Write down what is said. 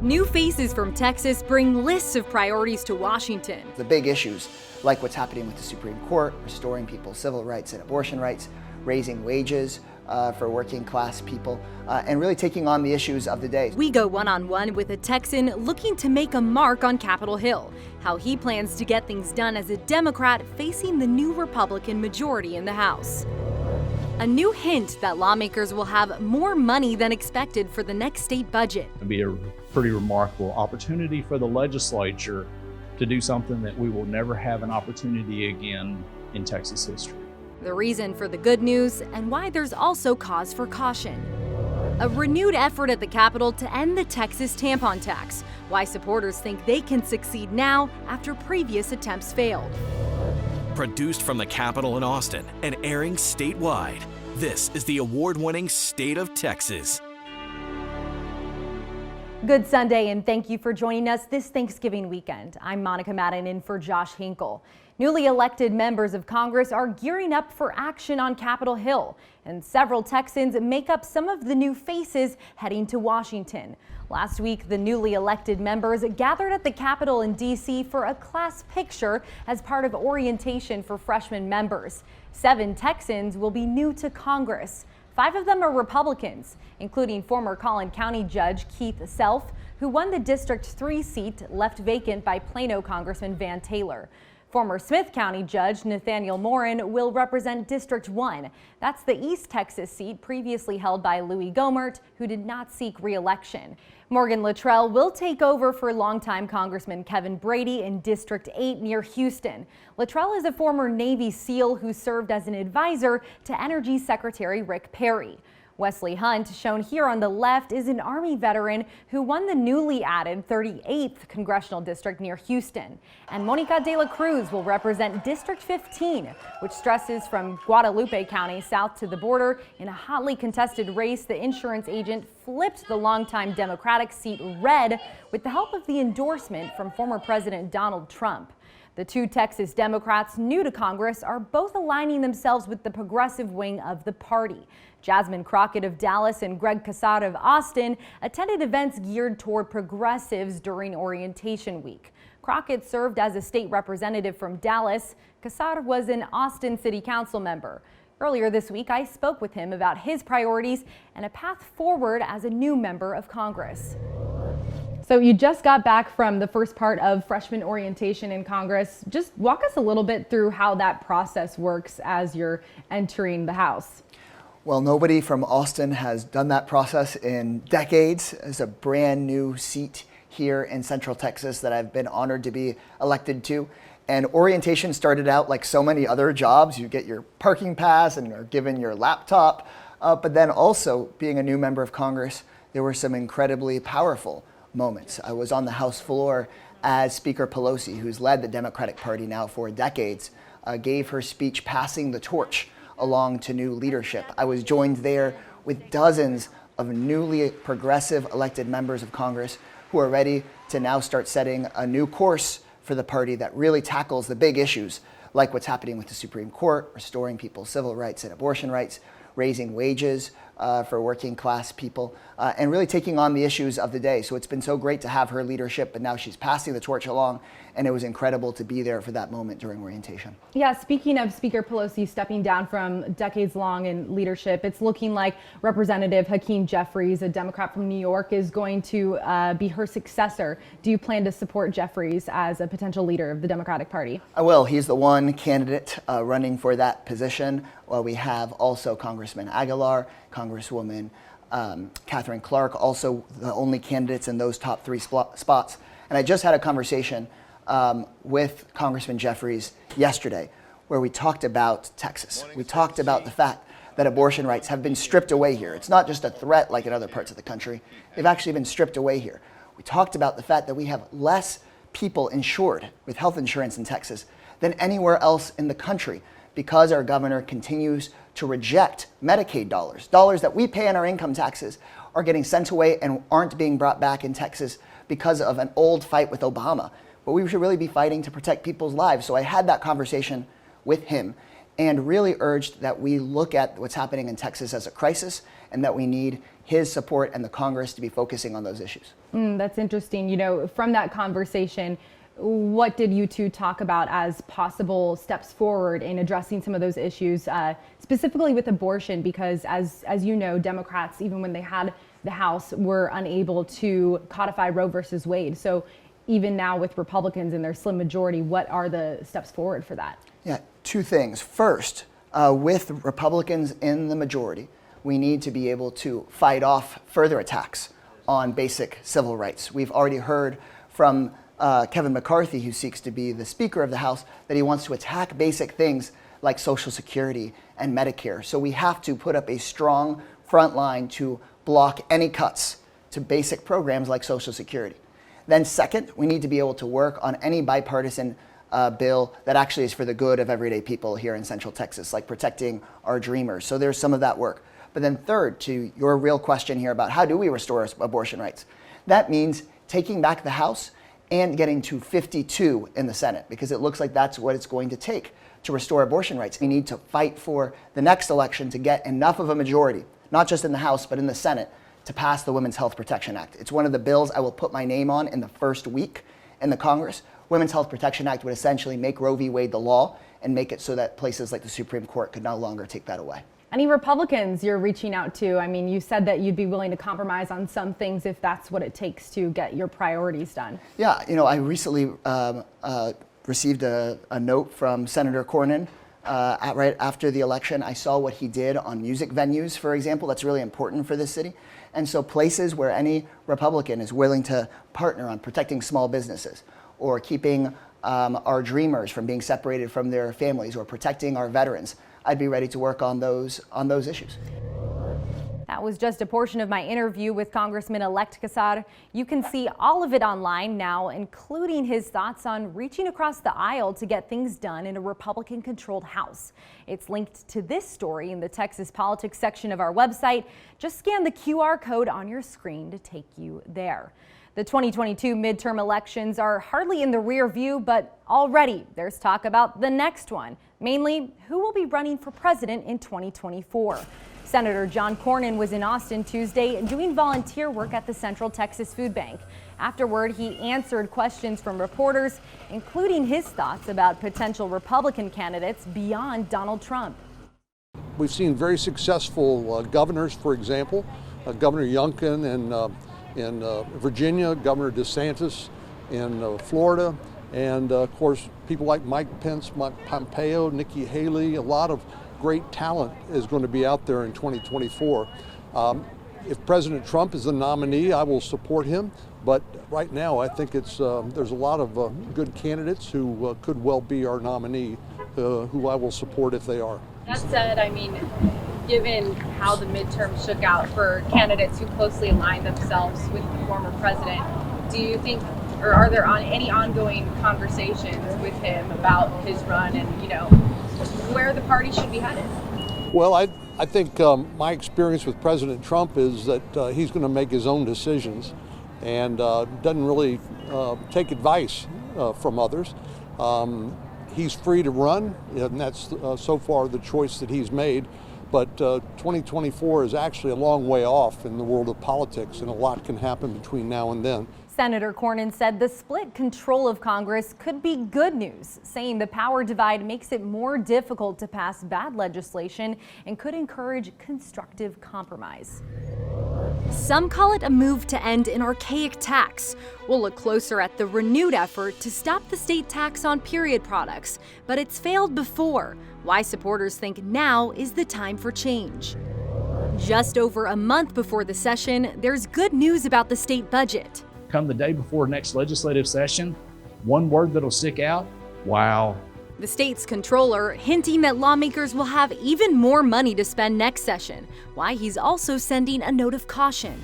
New faces from Texas bring lists of priorities to Washington. The big issues, like what's happening with the Supreme Court, restoring people's civil rights and abortion rights, raising wages for working class people, and really taking on the issues of the day. We go one-on-one with a Texan looking to make a mark on Capitol Hill, how he plans to get things done as a Democrat facing the new Republican majority in the House. A new hint that lawmakers will have more money than expected for the next state budget. It'll be a pretty remarkable opportunity for the legislature to do something that we will never have an opportunity again in Texas history. The reason for the good news and why there's also cause for caution. A renewed effort at the Capitol to end the Texas tampon tax. Why supporters think they can succeed now after previous attempts failed. Produced from the Capitol in Austin and airing statewide, this is the award-winning State of Texas. Good Sunday, and thank you for joining us this Thanksgiving weekend. I'm Monica Madden in for Josh Hinkle. Newly elected members of Congress are gearing up for action on Capitol Hill, and several Texans make up some of the new faces heading to Washington. Last week, the newly elected members gathered at the Capitol in D.C. for a class picture as part of orientation for freshman members. 7 Texans will be new to Congress. 5 of them are Republicans, including former Collin County Judge Keith Self, who won the District 3 seat left vacant by Plano Congressman Van Taylor. Former Smith County Judge Nathaniel Morin will represent District 1. That's the East Texas seat previously held by Louis Gohmert, who did not seek re-election. Morgan Luttrell will take over for longtime Congressman Kevin Brady in District 8 near Houston. Luttrell is a former Navy SEAL who served as an advisor to Energy Secretary Rick Perry. Wesley Hunt, shown here on the left, is an Army veteran who won the newly added 38th Congressional District near Houston. And Monica de la Cruz will represent District 15, which stresses from Guadalupe County south to the border. In a hotly contested race, the insurance agent flipped the longtime Democratic seat red with the help of the endorsement from former President Donald Trump. The 2 Texas Democrats new to Congress are both aligning themselves with the progressive wing of the party. Jasmine Crockett of Dallas and Greg Casar of Austin attended events geared toward progressives during orientation week. Crockett served as a state representative from Dallas. Casar was an Austin City Council member. Earlier this week, I spoke with him about his priorities and a path forward as a new member of Congress. So you just got back from the first part of freshman orientation in Congress. Just walk us a little bit through how that process works as you're entering the House. Well, nobody from Austin has done that process in decades. It's a brand new seat here in Central Texas that I've been honored to be elected to. And orientation started out like so many other jobs. You get your parking pass and are given your laptop. But then also, being a new member of Congress, there were some incredibly powerful moments. I was on the House floor as Speaker Pelosi, who's led the Democratic Party now for decades, gave her speech passing the torch along to new leadership. I was joined there with dozens of newly progressive elected members of Congress who are ready to now start setting a new course for the party that really tackles the big issues, like what's happening with the Supreme Court, restoring people's civil rights and abortion rights, raising wages for working class people, and really taking on the issues of the day. So it's been so great to have her leadership, but now she's passing the torch along, and it was incredible to be there for that moment during orientation. Yeah, speaking of Speaker Pelosi stepping down from decades long in leadership, it's looking like Representative Hakeem Jeffries, a Democrat from New York, is going to be her successor. Do you plan to support Jeffries as a potential leader of the Democratic Party? I will. He's the one candidate running for that position. Well, we have also Congressman Aguilar, Congresswoman Catherine Clark, also the only candidates in those top 3 spots. And I just had a conversation with Congressman Jeffries yesterday where we talked about Texas. We talked about the fact that abortion rights have been stripped away here. It's not just a threat like in other parts of the country. They've actually been stripped away here. We talked about the fact that we have less people insured with health insurance in Texas than anywhere else in the country because our governor continues to reject Medicaid dollars. Dollars that we pay on our income taxes are getting sent away and aren't being brought back in Texas because of an old fight with Obama. But we should really be fighting to protect people's lives. So I had that conversation with him and really urged that we look at what's happening in Texas as a crisis and that we need his support and the Congress to be focusing on those issues. That's interesting. You know, from that conversation, what did you two talk about as possible steps forward in addressing some of those issues, specifically with abortion? Because as you know, Democrats, even when they had the House, were unable to codify Roe versus Wade. So even now with Republicans in their slim majority, what are the steps forward for that? Yeah, two things. First, with Republicans in the majority, we need to be able to fight off further attacks on basic civil rights. We've already heard from Kevin McCarthy, who seeks to be the Speaker of the House, that he wants to attack basic things like Social Security and Medicare. So we have to put up a strong front line to block any cuts to basic programs like Social Security. Then second, we need to be able to work on any bipartisan bill that actually is for the good of everyday people here in Central Texas, like protecting our dreamers. So there's some of that work. But then third, to your real question here about how do we restore abortion rights, that means taking back the House and getting to 52 in the Senate, because it looks like that's what it's going to take to restore abortion rights. We need to fight for the next election to get enough of a majority, not just in the House, but in the Senate, to pass the Women's Health Protection Act. It's one of the bills I will put my name on in the first week in the Congress. Women's Health Protection Act would essentially make Roe v. Wade the law and make it so that places like the Supreme Court could no longer take that away. Any Republicans you're reaching out to? I mean, you said that you'd be willing to compromise on some things if that's what it takes to get your priorities done. Yeah, you know, I recently received a note from Senator Cornyn right after the election. I saw what he did on music venues, for example. That's really important for this city. And so places where any Republican is willing to partner on protecting small businesses or keeping our dreamers from being separated from their families or protecting our veterans, I'd be ready to work on those issues. That was just a portion of my interview with Congressman-elect Casar. You can see all of it online now, including his thoughts on reaching across the aisle to get things done in a Republican-controlled House. It's linked to this story in the Texas Politics section of our website. Just scan the QR code on your screen to take you there. The 2022 midterm elections are hardly in the rear view, but already there's talk about the next one, mainly who will be running for president in 2024. Senator John Cornyn was in Austin Tuesday doing volunteer work at the Central Texas Food Bank. Afterward, he answered questions from reporters, including his thoughts about potential Republican candidates beyond Donald Trump. We've seen very successful governors, for example, Governor Youngkin in Virginia, Governor DeSantis in Florida, and of course people like Mike Pence, Mike Pompeo, Nikki Haley. A lot of great talent is going to be out there in 2024. If President Trump is the nominee, I will support him. But right now, I think there's a lot of good candidates who could well be our nominee, who I will support if they are. That said, I mean, given how the midterms shook out for candidates who closely align themselves with the former president, do you think, or are there any ongoing conversations with him about his run and, you know, where the party should be headed? Well, I think my experience with President Trump is that he's going to make his own decisions and doesn't really take advice from others. He's free to run, and that's so far the choice that he's made. But 2024 is actually a long way off in the world of politics, and a lot can happen between now and then. Senator Cornyn said the split control of Congress could be good news, saying the power divide makes it more difficult to pass bad legislation and could encourage constructive compromise. Some call it a move to end an archaic tax. We'll look closer at the renewed effort to stop the state tax on period products, but it's failed before. Why supporters think now is the time for change. Just over a month before the session, there's good news about the state budget. Come the day before next legislative session, one word that'll stick out: wow. The state's controller hinting that lawmakers will have even more money to spend next session, why he's also sending a note of caution.